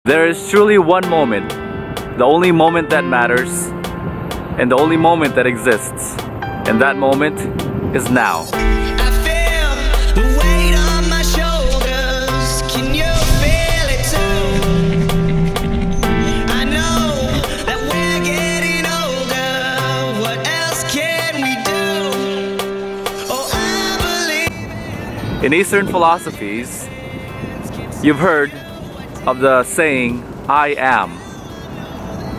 There is truly one moment, the only moment that matters, and the only moment that exists. And that moment is now. I feel the weight on my shoulders. Can you feel it too? I know that we're getting older. What else can we do? Oh, I believe. In Eastern philosophies, you've heard of the saying, I am.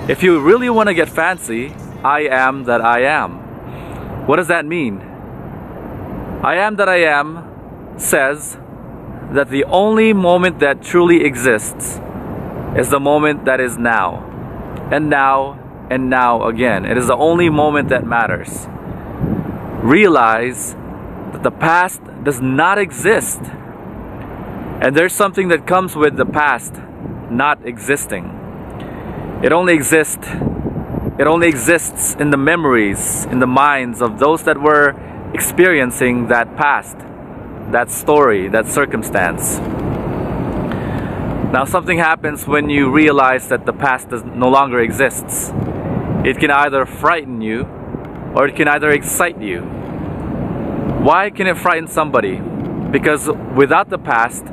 If you really want to get fancy, I am that I am. What does that mean? I am that I am says that the only moment that truly exists is the moment that is now. And now, and now again. It is the only moment that matters. Realize that the past does not exist. And there's something that comes with the past not existing. It only exists in the memories, in the minds of those that were experiencing that past, that story, that circumstance. Now something happens when you realize that the past no longer exists. It can either frighten you or it can either excite you. Why can it frighten somebody? Because without the past,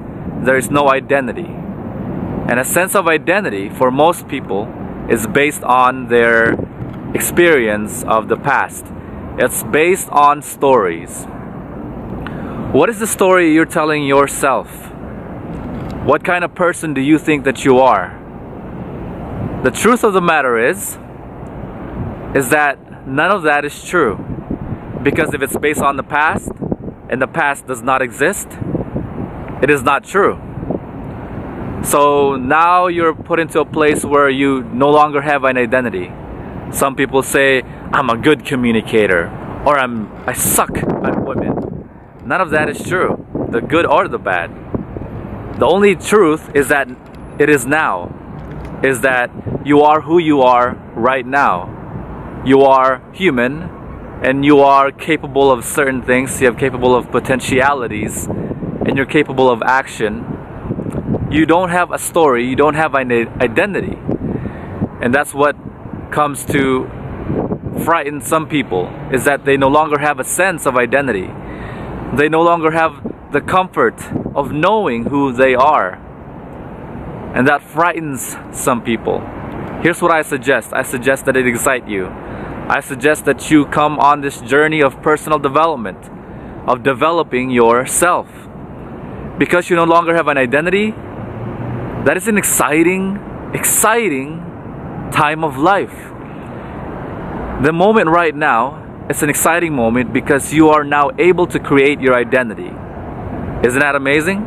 there is no identity. And a sense of identity for most people is based on their experience of the past. It's based on stories. What is the story you're telling yourself? What kind of person do you think that you are? The truth of the matter is that none of that is true. Because if it's based on the past, and the past does not exist, it is not true. So now you're put into a place where you no longer have an identity. Some people say, I'm a good communicator, or I suck at women. None of that is true, the good or the bad. The only truth is that it is now, is that you are who you are right now. You are human, and you are capable of certain things, you're capable of potentialities, and you're capable of action. You don't have a story, you don't have an identity. And that's what comes to frighten some people, is that they no longer have a sense of identity. They no longer have the comfort of knowing who they are. And that frightens some people. Here's what I suggest. I suggest that it excite you. I suggest that you come on this journey of personal development, of developing yourself. Because you no longer have an identity, that is an exciting time of life. The moment right now, it's an exciting moment because you are now able to create your identity. Isn't that amazing?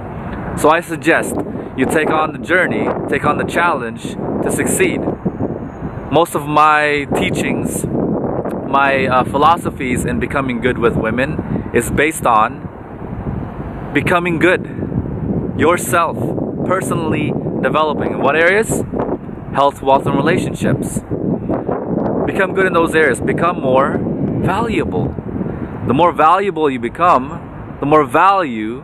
So I suggest you take on the journey, take on the challenge to succeed. Most of my teachings, my philosophies in becoming good with women is based on becoming good yourself, personally developing. In what areas? Health, wealth, and relationships. Become good in those areas. Become more valuable. The more valuable you become, the more value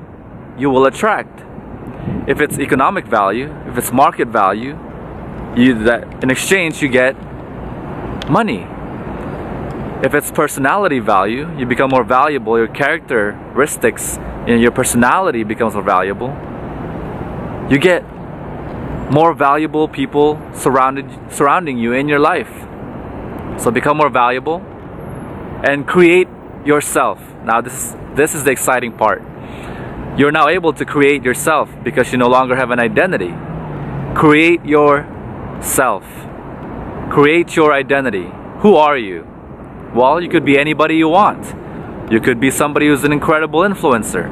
you will attract. If it's economic value, if it's market value, in exchange you get money. If it's personality value, you become more valuable. Your characteristics and your personality becomes more valuable. You get more valuable people surrounding you in your life. So become more valuable and create yourself. Now this is the exciting part. You're now able to create yourself because you no longer have an identity. Create yourself. Create your identity. Who are you? Well, you could be anybody you want. You could be somebody who's an incredible influencer.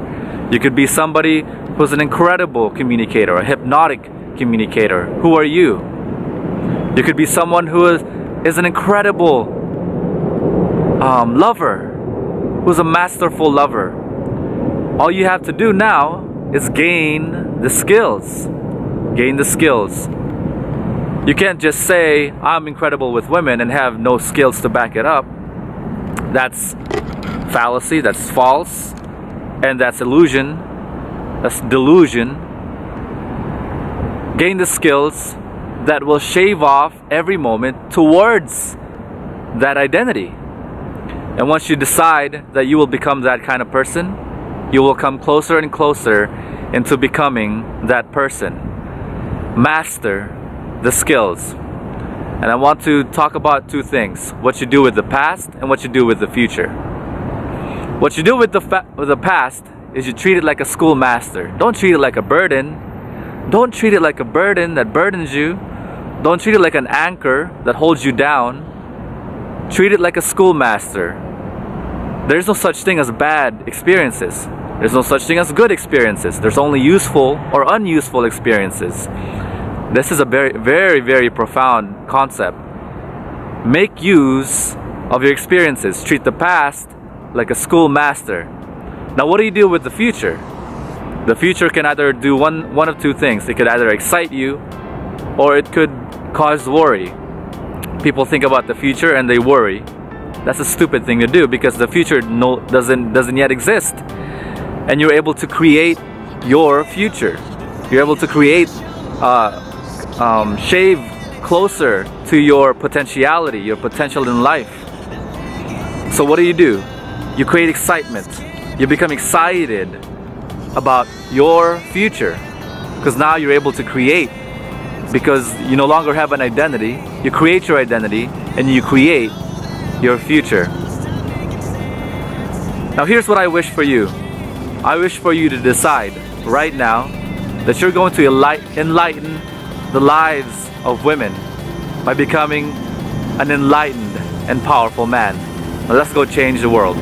You could be somebody who's an incredible communicator, a hypnotic communicator. Who are you? You could be someone who is an incredible lover, who's a masterful lover. All you have to do now is gain the skills. Gain the skills. You can't just say, I'm incredible with women and have no skills to back it up. That's fallacy, that's false, and that's illusion, that's delusion. Gain the skills that will shave off every moment towards that identity. And once you decide that you will become that kind of person, you will come closer and closer into becoming that person. Master the skills. And I want to talk about two things: what you do with the past and what you do with the future. What you do with the past is you treat it like a schoolmaster. Don't treat it like a burden. Don't treat it like a burden that burdens you. Don't treat it like an anchor that holds you down. Treat it like a schoolmaster. There's no such thing as bad experiences. There's no such thing as good experiences. There's only useful or unuseful experiences. This is a very, very, very profound concept. Make use of your experiences. Treat the past like a schoolmaster. Now, what do you do with the future? The future can either do one of two things. It could either excite you, or it could cause worry. People think about the future and they worry. That's a stupid thing to do, because the future doesn't yet exist, and you're able to create your future. You're able to create, shave closer to your potentiality, your potential in life. So what do? You create excitement. You become excited about your future, because now you're able to create, because you no longer have an identity. You create your identity and you create your future. Now here's what I wish for you. I wish for you to decide right now that you're going to enlighten the lives of women by becoming an enlightened and powerful man. Now let's go change the world.